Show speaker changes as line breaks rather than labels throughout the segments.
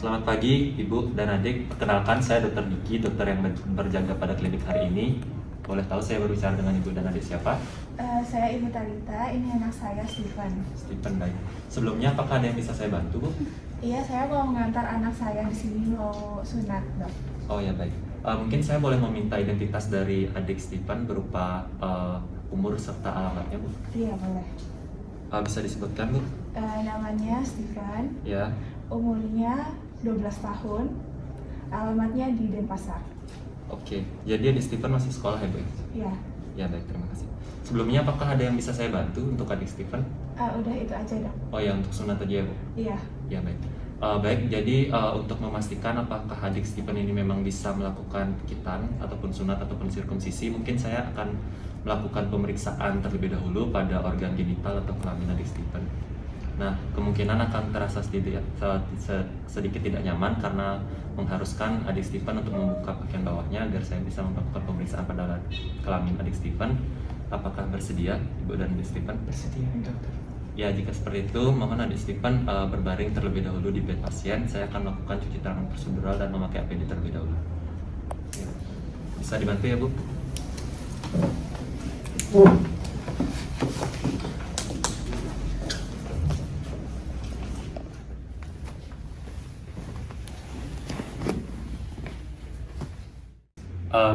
Selamat pagi, Ibu dan adik. Perkenalkan, saya Dr. Diki, dokter yang berjaga pada klinik hari ini. Boleh tahu saya berbicara dengan Ibu dan adik siapa?
Saya Ibu Talita, ini anak saya Steven.
Steven, baik. Sebelumnya, apakah ada yang bisa saya bantu, Bu?
Iya, saya mau mengantar anak saya di sini mau sunat, dok.
Oh ya, baik. Mungkin saya boleh meminta identitas dari adik Steven berupa umur serta alamatnya, Bu?
Iya, boleh.
Bisa disebutkan, Bu?
Namanya Steven,
Ya.
umurnya 12 tahun, alamatnya di Denpasar.
Oke. Jadi adik Steven masih sekolah ya, Bu?
Iya,
Ya, baik. Terima kasih. Sebelumnya, apakah ada yang bisa saya bantu untuk adik Steven?
udah itu aja, dok.
Oh ya, untuk sunat aja ya, Bu?
Iya,
Ya, baik. Baik, jadi untuk memastikan apakah adik Steven ini memang bisa melakukan kitan ataupun sunat ataupun sirkumsisi, mungkin saya akan melakukan pemeriksaan terlebih dahulu pada organ genital atau kelamin adik Steven. Nah, kemungkinan akan terasa sedikit tidak nyaman karena mengharuskan adik Steven untuk membuka pakaian bawahnya agar saya bisa melakukan pemeriksaan pada kelamin adik Steven. Apakah bersedia, Ibu dan adik Steven?
Bersedia, dokter.
Ya, jika seperti itu, mohon adik Steven berbaring terlebih dahulu di bed pasien. Saya akan melakukan cuci tangan prosedural dan memakai APD terlebih dahulu. Ya. Bisa dibantu ya, Bu?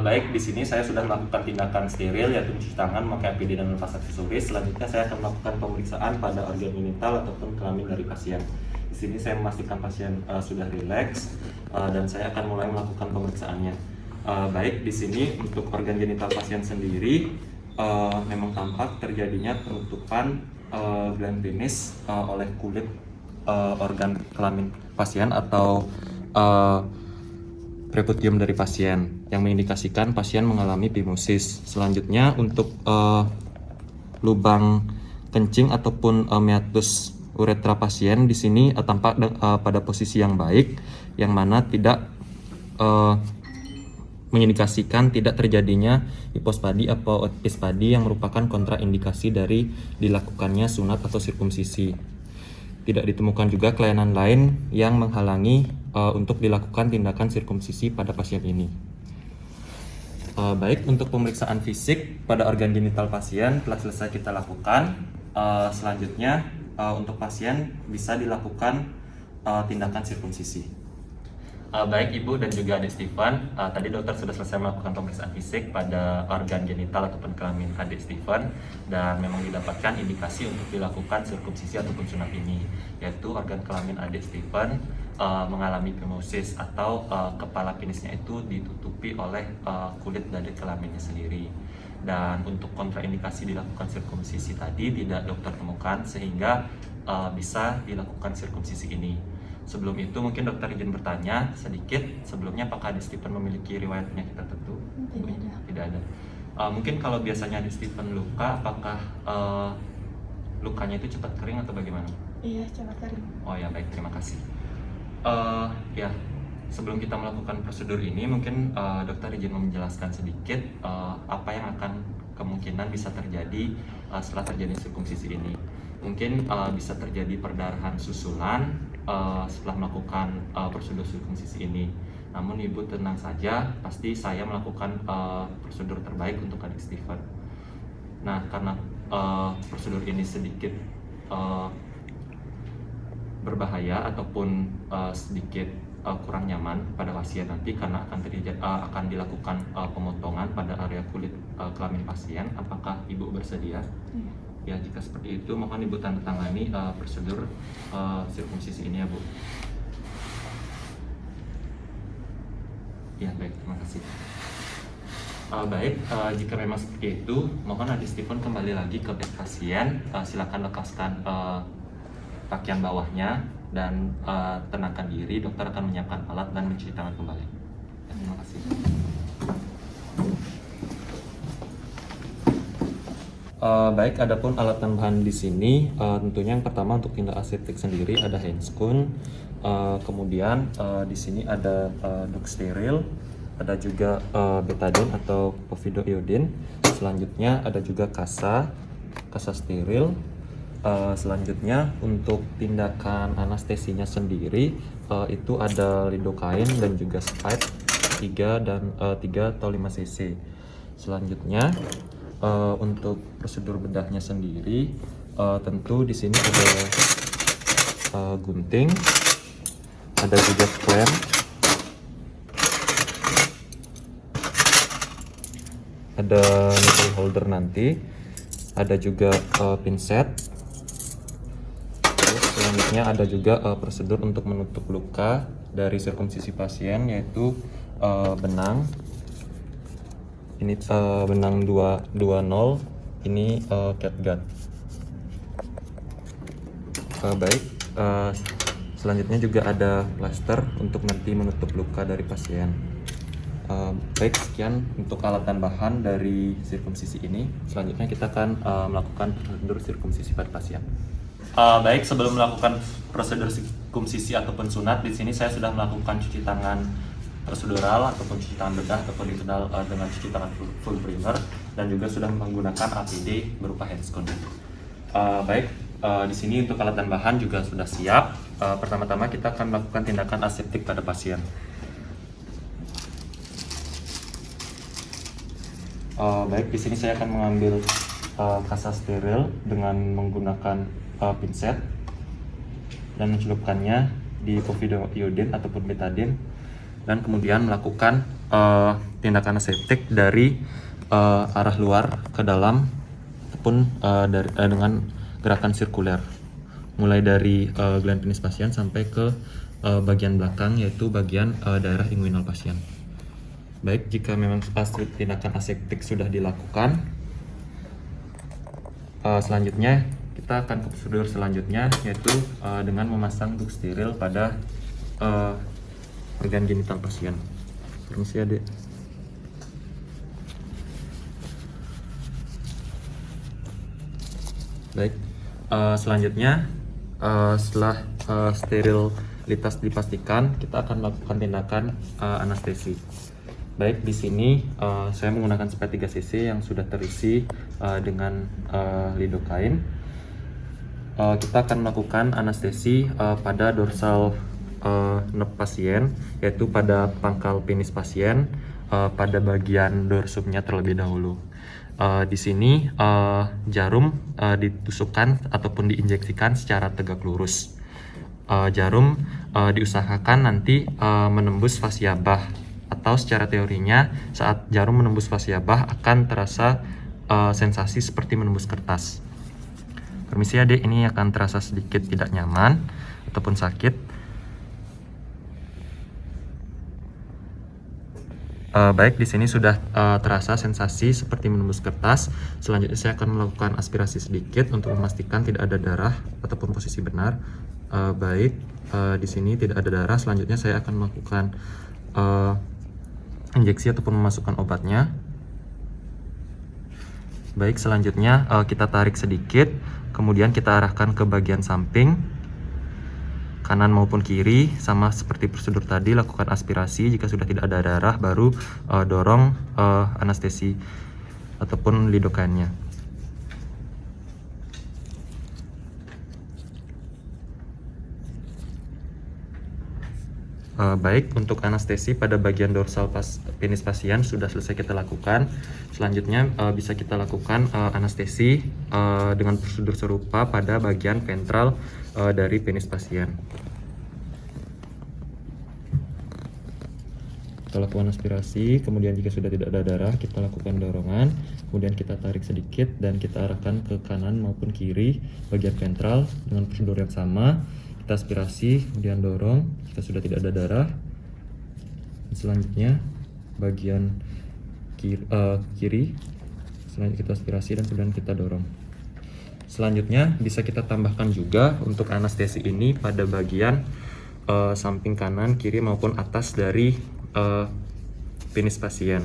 Baik, di sini saya sudah melakukan tindakan steril yaitu mencuci tangan, memakai APD dan melepas aksesoris. Selanjutnya saya akan melakukan pemeriksaan pada organ genital ataupun kelamin dari pasien. Di sini saya memastikan pasien sudah rileks dan saya akan mulai melakukan pemeriksaannya. Baik, di sini untuk organ genital pasien sendiri memang tampak terjadinya penutupan gland penis oleh kulit organ kelamin pasien atau preputium dari pasien yang mengindikasikan pasien mengalami phimosis. Selanjutnya untuk lubang kencing ataupun meatus uretra pasien di sini tampak pada posisi yang baik, yang mana tidak mengindikasikan tidak terjadinya hipospadi atau epispadi yang merupakan kontraindikasi dari dilakukannya sunat atau sirkumsisi. Tidak ditemukan juga kelainan lain yang menghalangi untuk dilakukan tindakan sirkumsisi pada pasien ini. Baik, untuk pemeriksaan fisik pada organ genital pasien telah selesai kita lakukan. Selanjutnya untuk pasien bisa dilakukan tindakan sirkumsisi. Baik Ibu dan juga adik Steven, tadi dokter sudah selesai melakukan pemeriksaan fisik pada organ genital ataupun kelamin adik Steven dan memang didapatkan indikasi untuk dilakukan sirkumsisi ataupun sunat ini, yaitu organ kelamin adik Steven mengalami phimosis atau kepala penisnya itu ditutupi oleh kulit dari kelaminnya sendiri. Dan untuk kontraindikasi dilakukan sirkumsisi tadi tidak dokter temukan sehingga bisa dilakukan sirkumsisi ini. Sebelum itu mungkin dokter izin bertanya sedikit, sebelumnya apakah adik Steven memiliki riwayat penyakit tertentu?
Tidak ada.
Tidak ada. Mungkin kalau biasanya adik Steven luka, apakah lukanya itu cepat kering atau bagaimana?
Iya, cepat kering.
Oh ya, baik, terima kasih. Ya, sebelum kita melakukan prosedur ini, mungkin dokter izin menjelaskan sedikit apa yang akan kemungkinan bisa terjadi setelah terjadi sirkumsisi ini. Mungkin bisa terjadi perdarahan susulan setelah melakukan prosedur sirkumsisi ini. Namun Ibu tenang saja, pasti saya melakukan prosedur terbaik untuk adik Steven. Nah, karena prosedur ini sedikit berbahaya ataupun sedikit kurang nyaman pada pasien nanti karena akan dilakukan pemotongan pada area kulit kelamin pasien. Apakah Ibu bersedia?
Iya.
Ya, jika seperti itu mohon Ibu tanda tangani prosedur sirkumsisi ini ya, Bu. Ya, baik, terima kasih. Baik, jika memang seperti itu, mohon adik Steven kembali lagi ke bed pasien. Silakan lepaskan pakaian bawahnya dan tenangkan diri. Dokter akan menyiapkan alat dan mencuci tangan kembali. Ya, terima kasih. Baik, adapun alat tambahan di sini tentunya yang pertama untuk tindak aseptik sendiri ada handscoon, kemudian di sini ada duk steril, ada juga betadine atau povidone iodine. Selanjutnya ada juga kasa steril, Selanjutnya untuk tindakan anestesinya sendiri itu ada lidocaine dan juga Spike 3 atau 5 cc. Selanjutnya untuk prosedur bedahnya sendiri tentu di sini ada gunting, ada juga clamp, ada needle holder nanti, ada juga pinset. Terus selanjutnya ada juga prosedur untuk menutup luka dari sirkumsisi pasien, yaitu benang. Ini benang 220, ini catgut. Baik, selanjutnya juga ada plaster untuk nanti menutup luka dari pasien. Baik, sekian untuk alat dan bahan dari sirkumsisi ini. Selanjutnya kita akan melakukan prosedur sirkumsisi pada pasien. Baik, sebelum melakukan prosedur sirkumsisi ataupun sunat, di sini saya sudah melakukan cuci tangan prosedural ataupun cuci tangan bedah ataupun dikenal dengan cuci tangan full primer, dan juga sudah menggunakan APD berupa handscone. Baik, di sini untuk alat dan bahan juga sudah siap. Pertama-tama kita akan melakukan tindakan aseptik pada pasien. Baik, di sini saya akan mengambil kasa steril dengan menggunakan pinset dan mencelupkannya di povidone ataupun betadine, dan kemudian melakukan tindakan aseptik dari arah luar ke dalam ataupun dengan gerakan sirkuler, mulai dari gland penis pasien sampai ke bagian belakang, yaitu bagian daerah inguinal pasien. Baik, jika memang tindakan aseptik sudah dilakukan, selanjutnya kita akan ke prosedur selanjutnya, yaitu dengan memasang duk steril pada organ genital pasien. Permisi ya, Dek. Baik, selanjutnya setelah sterilitas dipastikan, kita akan melakukan tindakan anestesi. Baik, di sini saya menggunakan Spike 3 cc yang sudah terisi dengan lidocaine. Kita akan melakukan anestesi pada dorsal nerve pasien, yaitu pada pangkal penis pasien, pada bagian dorsumnya terlebih dahulu. Di sini jarum ditusukkan ataupun diinjeksikan secara tegak lurus. Jarum diusahakan nanti menembus fascia bah, atau secara teorinya saat jarum menembus fascia bah akan terasa sensasi seperti menembus kertas. Permisi ya, Dek, ini akan terasa sedikit tidak nyaman ataupun sakit. Baik, di sini sudah terasa sensasi seperti menembus kertas. Selanjutnya saya akan melakukan aspirasi sedikit untuk memastikan tidak ada darah ataupun posisi benar. Baik, di sini tidak ada darah. Selanjutnya saya akan melakukan injeksi ataupun memasukkan obatnya. Baik, selanjutnya kita tarik sedikit, kemudian kita arahkan ke bagian samping, kanan maupun kiri, sama seperti prosedur tadi. Lakukan aspirasi. Jika sudah tidak ada darah, baru dorong anestesi ataupun lidocaine-nya. Baik, untuk anestesi pada bagian dorsal penis pasien sudah selesai kita lakukan. Selanjutnya bisa kita lakukan anestesi dengan prosedur serupa pada bagian ventral dari penis pasien. Kita lakukan aspirasi, kemudian jika sudah tidak ada darah, kita lakukan dorongan, kemudian kita tarik sedikit dan kita arahkan ke kanan maupun kiri bagian ventral dengan prosedur yang sama. Kita aspirasi, kemudian dorong jika sudah tidak ada darah. Selanjutnya bagian kiri, selanjutnya kita aspirasi dan kemudian kita dorong. Selanjutnya bisa kita tambahkan juga untuk anestesi ini pada bagian samping kanan, kiri maupun atas dari penis pasien.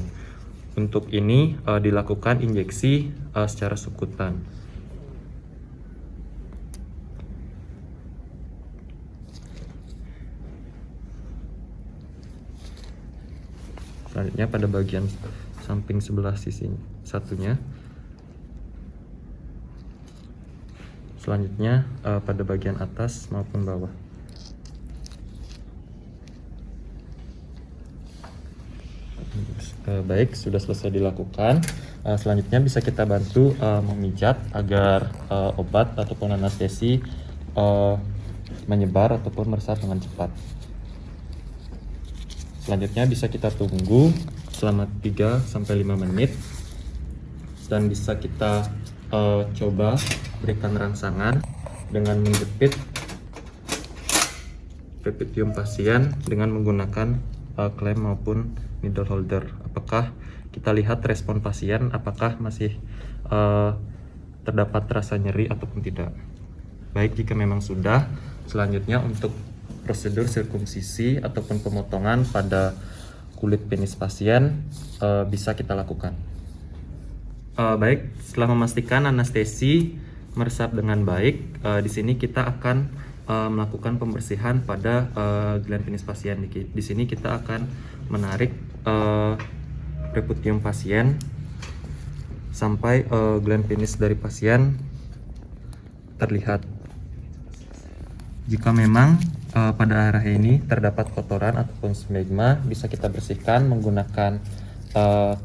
Untuk ini dilakukan injeksi secara subkutan. Selanjutnya pada bagian samping sebelah sisi satunya. Selanjutnya pada bagian atas maupun bawah. Baik, sudah selesai dilakukan. Selanjutnya bisa kita bantu memijat agar obat ataupun anestesi menyebar ataupun meresap dengan cepat. Selanjutnya bisa kita tunggu selama 3-5 menit dan bisa kita coba berikan rangsangan dengan menjepit prepitium pasien dengan menggunakan klem maupun needle holder. Apakah kita lihat respon pasien, apakah masih terdapat rasa nyeri ataupun tidak. Baik, jika memang sudah, selanjutnya untuk prosedur sirkumsisi ataupun pemotongan pada kulit penis pasien bisa kita lakukan. Baik, setelah memastikan anestesi meresap dengan baik, di sini kita akan melakukan pembersihan pada gland penis pasien. Di sini kita akan menarik preputium pasien sampai gland penis dari pasien terlihat. Jika memang pada area ini terdapat kotoran ataupun smegma, bisa kita bersihkan menggunakan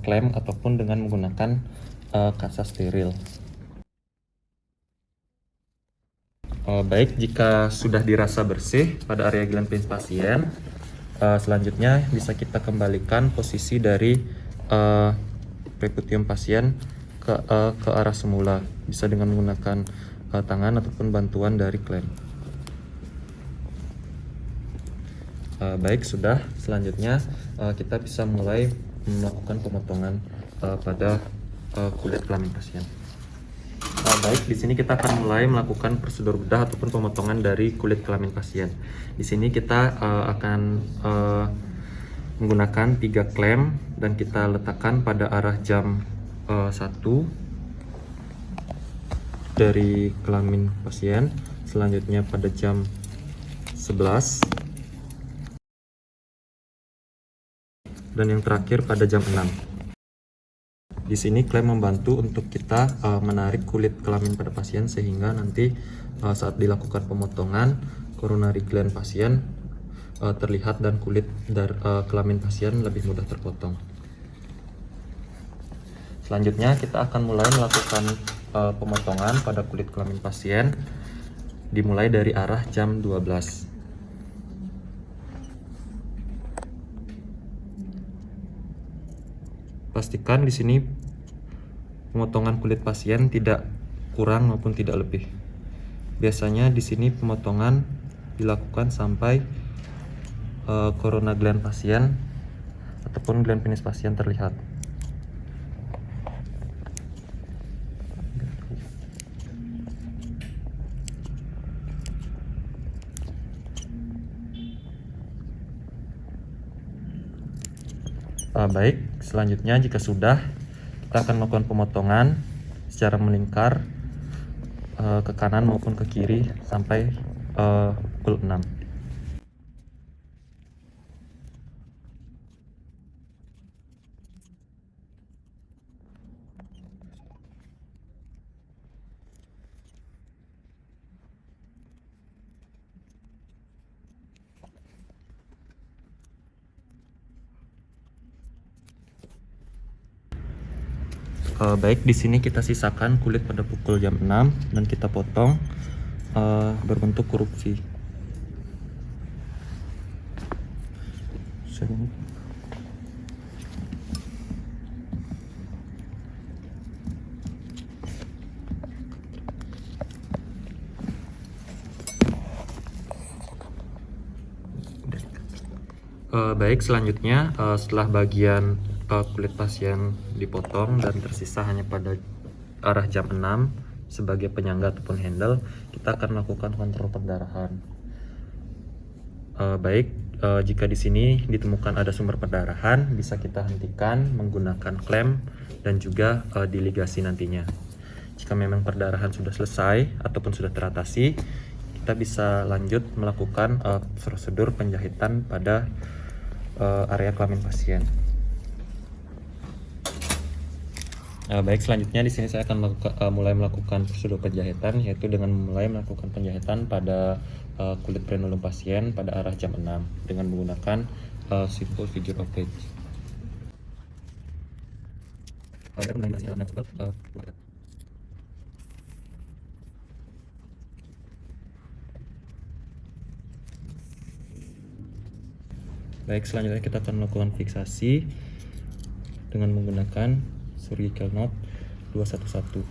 klem ataupun dengan menggunakan kasa steril. Baik, jika sudah dirasa bersih pada area gland penis pasien, selanjutnya bisa kita kembalikan posisi dari preputium pasien ke arah semula, bisa dengan menggunakan tangan ataupun bantuan dari klem. Baik, sudah. Selanjutnya kita bisa mulai melakukan pemotongan pada kulit kelamin pasien. Baik, di sini kita akan mulai melakukan prosedur bedah ataupun pemotongan dari kulit kelamin pasien. Di sini kita akan menggunakan 3 klem dan kita letakkan pada arah jam 1 dari kelamin pasien, selanjutnya pada jam 11, dan yang terakhir pada jam 6. Di sini klem membantu untuk kita menarik kulit kelamin pada pasien sehingga nanti saat dilakukan pemotongan coronary gland pasien terlihat dan kulit dari kelamin pasien lebih mudah terpotong. Selanjutnya kita akan mulai melakukan pemotongan pada kulit kelamin pasien dimulai dari arah jam 12. Pastikan di sini pemotongan kulit pasien tidak kurang maupun tidak lebih. Biasanya di sini pemotongan dilakukan sampai corona gland pasien ataupun gland penis pasien terlihat. Baik, selanjutnya jika sudah, kita akan melakukan pemotongan secara melingkar ke kanan maupun ke kiri sampai pukul 6. Baik, di sini kita sisakan kulit pada pukul jam 6 dan kita potong berbentuk huruf V. Baik, selanjutnya setelah bagian kulit pasien dipotong dan tersisa hanya pada arah jam 6 sebagai penyangga ataupun handle, kita akan melakukan kontrol perdarahan. Baik, jika di sini ditemukan ada sumber perdarahan, bisa kita hentikan menggunakan klem dan juga diligasi nantinya. Jika memang perdarahan sudah selesai ataupun sudah teratasi, kita bisa lanjut melakukan prosedur penjahitan pada area kelamin pasien. Baik, selanjutnya di sini saya akan mulai melakukan prosedur penjahitan, yaitu dengan mulai melakukan penjahitan pada kulit frenulum pasien pada arah jam 6 dengan menggunakan simple figure of eight. Baik, selanjutnya kita akan melakukan fiksasi dengan menggunakan surgical knot 211.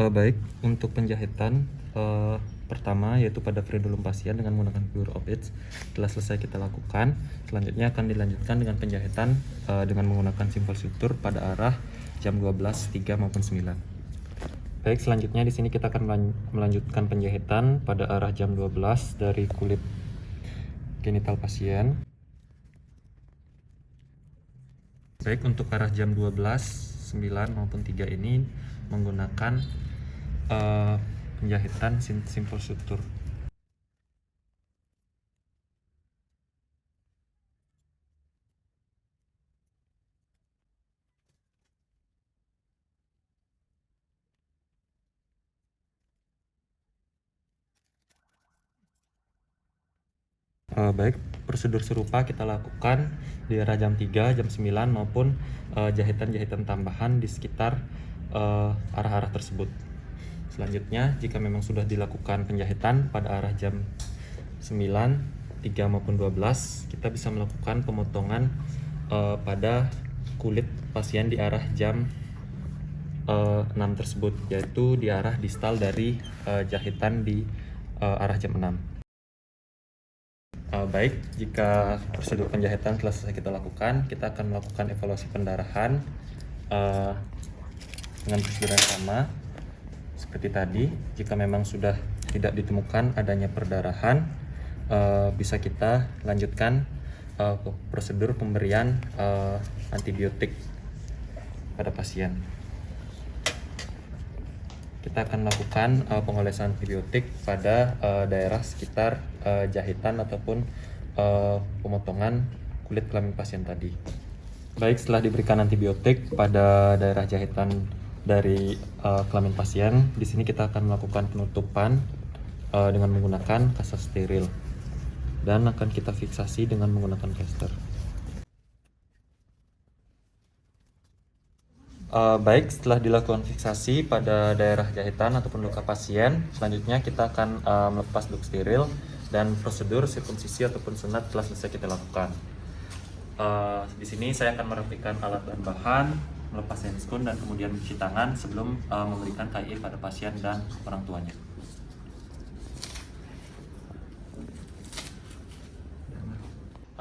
Baik, untuk penjahitan pertama yaitu pada frenulum pasien dengan menggunakan figure of eight telah selesai kita lakukan. Selanjutnya akan dilanjutkan dengan penjahitan dengan menggunakan simple suture pada arah jam 12, 3 maupun 9. Baik, selanjutnya di sini kita akan melanjutkan penjahitan pada arah jam 12 dari kulit genital pasien. Baik, untuk arah jam 12, 9 maupun 3 ini menggunakan penjahitan simple suture. Baik, prosedur serupa kita lakukan di arah jam 3, jam 9 maupun jahitan-jahitan tambahan di sekitar arah-arah tersebut. Selanjutnya, jika memang sudah dilakukan penjahitan pada arah jam 9, 3 maupun 12, kita bisa melakukan pemotongan pada kulit pasien di arah jam 6 tersebut, yaitu di arah distal dari jahitan di arah jam 6. Baik, jika prosedur penjahitan telah selesai kita lakukan, kita akan melakukan evaluasi pendarahan dengan prosedur yang sama seperti tadi. Jika memang sudah tidak ditemukan adanya perdarahan, bisa kita lanjutkan prosedur pemberian antibiotik pada pasien. Kita akan melakukan pengolesan antibiotik pada daerah sekitar jahitan ataupun pemotongan kulit kelamin pasien tadi. Baik, setelah diberikan antibiotik pada daerah jahitan dari kelamin pasien, di sini kita akan melakukan penutupan dengan menggunakan kasa steril dan akan kita fiksasi dengan menggunakan caster. Baik, setelah dilakukan fiksasi pada daerah jahitan ataupun luka pasien, selanjutnya kita akan melepas look steril dan prosedur sirkumsisi ataupun sunat telah selesai kita lakukan. Di sini saya akan merapikan alat dan bahan, melepas handscoon dan kemudian mencuci tangan sebelum memberikan KI pada pasien dan orang tuanya.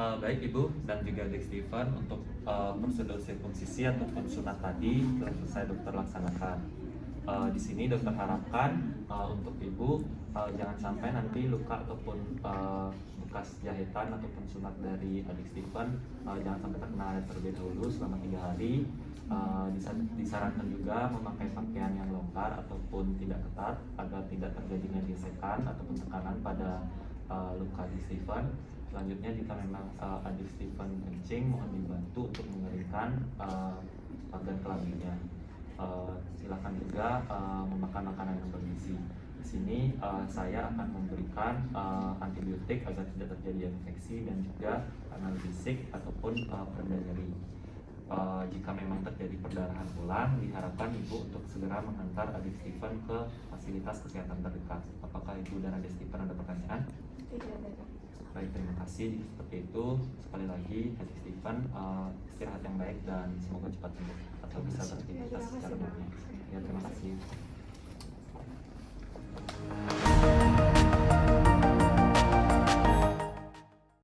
Baik Ibu dan juga Adik Steven, untuk prosedur sirkumsisi ataupun sunat tadi telah selesai dokter laksanakan. Di sini dokter harapkan untuk Ibu jangan sampai nanti luka ataupun bekas jahitan ataupun sunat dari Adik Steven jangan sampai terkena air terlebih dahulu selama 3 hari. Disarankan juga memakai pakaian yang longgar ataupun tidak ketat agar tidak terjadinya gesekan ataupun tekanan pada luka Adik Steven. Selanjutnya, jika memang Adik Steven kencing, mohon dibantu untuk mengeringkan organ kelaminnya. Silakan juga memakan makanan yang bergizi. Di sini saya akan memberikan antibiotik agar tidak terjadi infeksi dan juga analgesik ataupun pereda nyeri. Jika memang terjadi perdarahan ulang, diharapkan Ibu untuk segera mengantar Adik Steven ke fasilitas kesehatan terdekat. Apakah Ibu dan Adik Steven ada pertanyaan?
Tidak ada.
Baik, terima kasih. Seperti itu, sekali lagi Adik Steven istirahat yang baik dan semoga cepat sembuh atau bisa beraktivitas secara normal. Ya, terima kasih.